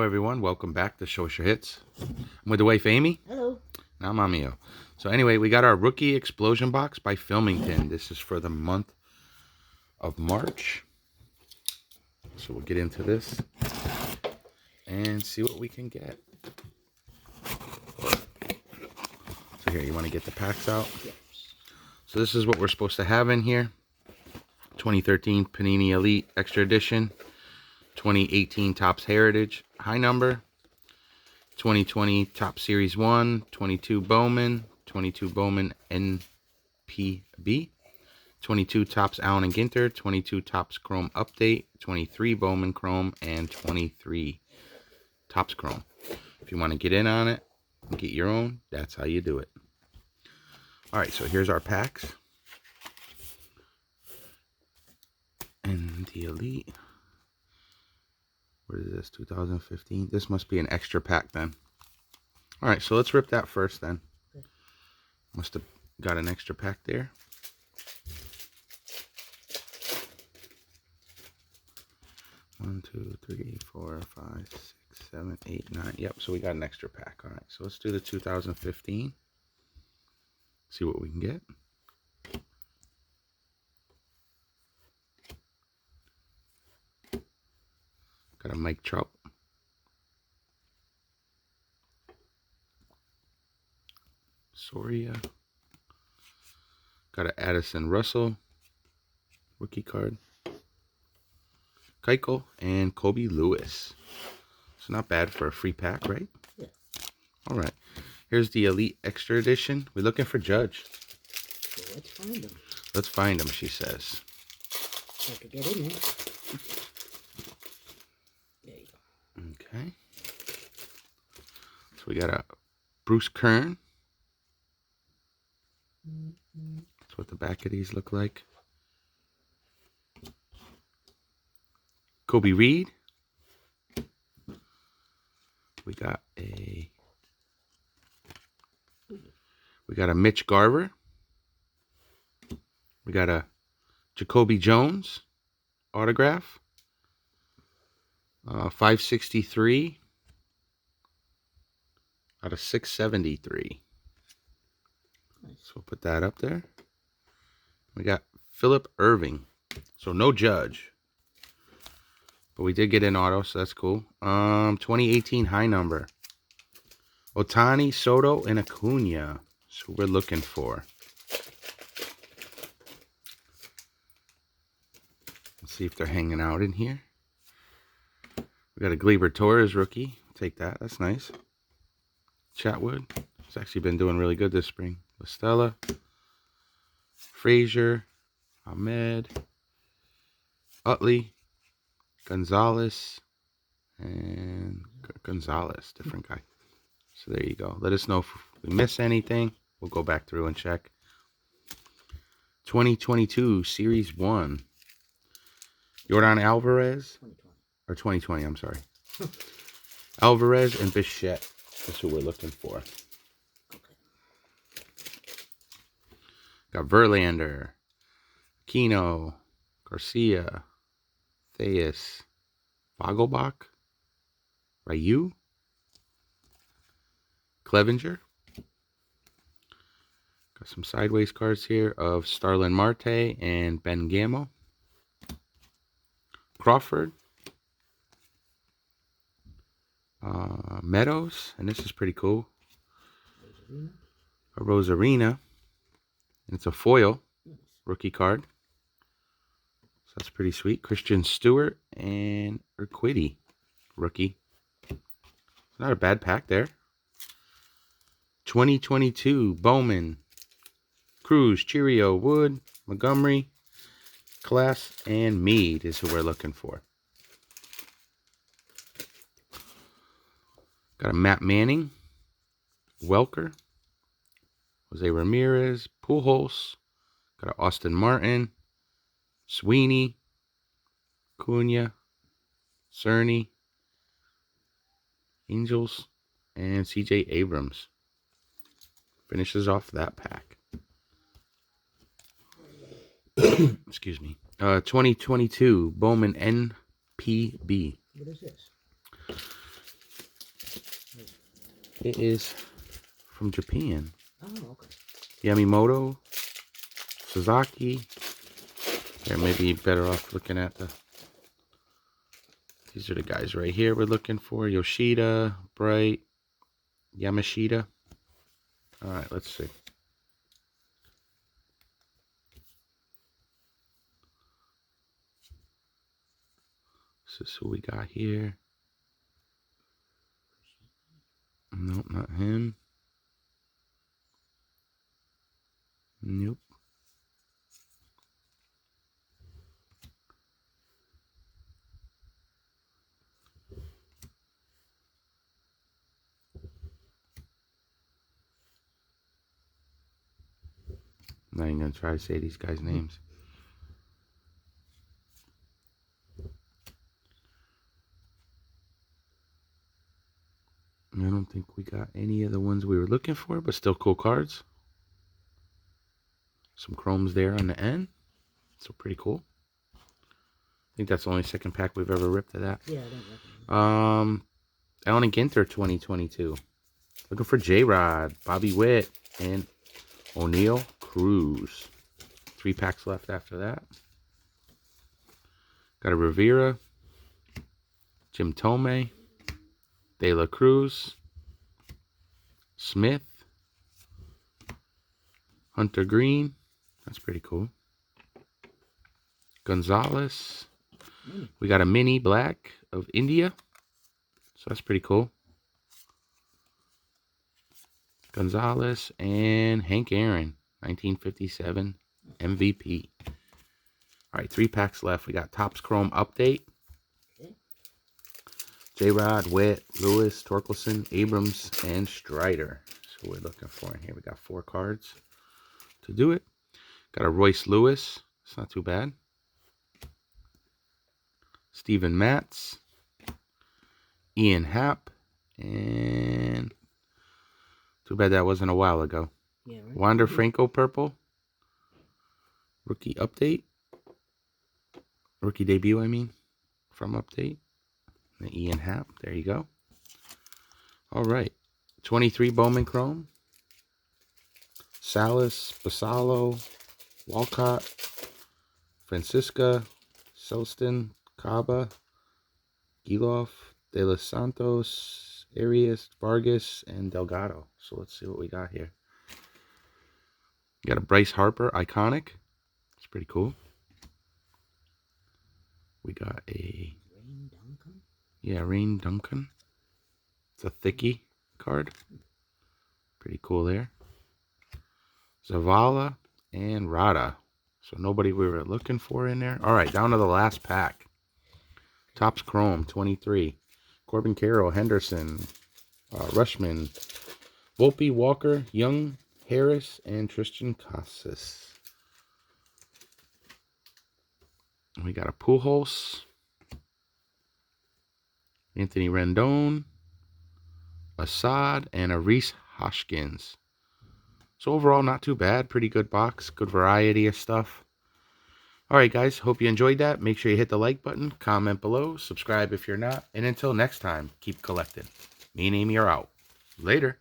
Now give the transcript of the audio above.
everyone. Welcome back to Show Us Your Hits. I'm with the wife, Amy. Hello. Now, Mamio. So anyway, we got our Rookie Explosion Box by Filmington. This is for the month of March. So we'll get into this and see what we can get. So here, you want to get the packs out? Yes. So this is what we're supposed to have in here. 2013 Panini Elite Extra Edition. 2018 Topps Heritage High Number. 2020 Top Series 1. 22 Bowman. 22 Bowman NPB. 22 Topps Allen and Ginter. 22 Topps Chrome Update. 23 Bowman Chrome. And 23 Topps Chrome. If you want to get in on it and get your own, that's how you do it. Alright, so here's our packs. And the Elite. What is this, 2015? This must be an extra pack then. Alright, so let's rip that first then. Must have got an extra pack there. One, two, three, 4, 5, 6, 7, 8, 9. Yep, so we got an extra pack. Alright, so let's do the 2015. See what we can get. Got a Mike Trout. Soria. Got a Addison Russell rookie card. Keuchel and Kobe Lewis. So not bad for a free pack, right? Yeah. All right. Here's the Elite Extra Edition. We're looking for Judge. So let's find them. Let's find him, she says. So I could get in there. There you go. Okay. So we got a Bruce Kern. That's what the back of these look like. Kobe Reed. We got a Mitch Garver. We got a Jacoby Jones autograph. 563 out of 673. Nice. So we'll put that up there. We got Philip Irving. So no Judge. But we did get an auto, so that's cool. 2018 High Number. Ohtani, Soto, and Acuna. So we're looking for. Let's see if they're hanging out in here. We got a Gleyber Torres rookie. Take that. That's nice. Chatwood. He's actually been doing really good this spring. Listella. Frazier. Ahmed. Utley. Gonzalez. And Gonzalez. Different guy. So there you go. Let us know if we miss anything. We'll go back through and check. 2022 Series 1. Yordan Alvarez. 2020. Or 2020, I'm sorry. Alvarez and Bichette. That's who we're looking for. Okay. Got Verlander. Kino. Garcia. Theus. Vogelbach. Ryu. Clevenger. Got some sideways cards here of Starlin Marte and Ben Gamel. Crawford. Meadows. And this is pretty cool. A Rosarina. And it's a foil rookie card. So that's pretty sweet. Christian Stewart and Urquidy rookie. Not a bad pack there. 2022 Bowman, Cruz, Cheerio, Wood, Montgomery, Class, and Mead is who we're looking for. Got a Matt Manning, Welker, Jose Ramirez, Pujols. Got a Austin Martin, Sweeney, Cunha, Cerny, Angels, and CJ Abrams. Finishes off that pack. Excuse me. 2022 Bowman NPB. What is this? it is from Japan. Oh, okay. Yamamoto, Sasaki. There, maybe better off looking at the... These are the guys right here we're looking for. Yoshida, Bright, Yamashita. All right, let's see. This is who we got here. Nope, not him. Nope. I'm not even gonna try to say these guys' names. I don't think we got any of the ones we were looking for, but still cool cards. Some chromes there on the end. So pretty cool. I think that's the only second pack we've ever ripped of that. Yeah, I don't recognize. Allen and Ginter 2022. Looking for J-Rod, Bobby Witt, and O'Neal Cruz. 3 packs left after that. Got a Rivera, Jim Thome, De La Cruz, Smith, Hunter Green. That's pretty cool. Gonzalez. We got a mini black of India. So that's pretty cool. Gonzalez and Hank Aaron, 1957 MVP. All right, 3 packs left. We got Topps Chrome Update. Okay. J-Rod, Witt, Lewis, Torkelson, Abrams, and Strider. So we're looking for in here. We got 4 cards to do it. Got a Royce Lewis. It's not too bad. Steven Matz. Ian Happ. And too bad that wasn't a while ago. Yeah, right. Wander Franco Purple. Rookie Update. Rookie debut, I mean. From Update. And Ian Happ. There you go. All right. 23 Bowman Chrome. Salas, Basalo, Walcott, Francisca, Selston, Caba, Giloff, De Los Santos, Arias, Vargas, and Delgado. So let's see what we got here. We got a Bryce Harper Iconic. It's pretty cool. We got a... Rain Duncan? Yeah, Rain Duncan. It's a thickie card. Pretty cool there. Zavala and Rada. So nobody we were looking for in there. All right, down to the last pack. Topps Chrome 23. Corbin Carroll, Henderson, Rushman, Volpe, Walker, Young, Harris, and Tristan Casas. We got a Pujols, Anthony Rendon, Assad, and a Reese Hoskins. So overall, not too bad. Pretty good box. Good variety of stuff. Alright guys, hope you enjoyed that. Make sure you hit the like button, comment below, subscribe if you're not. And until next time, keep collecting. Me and Amy are out. Later.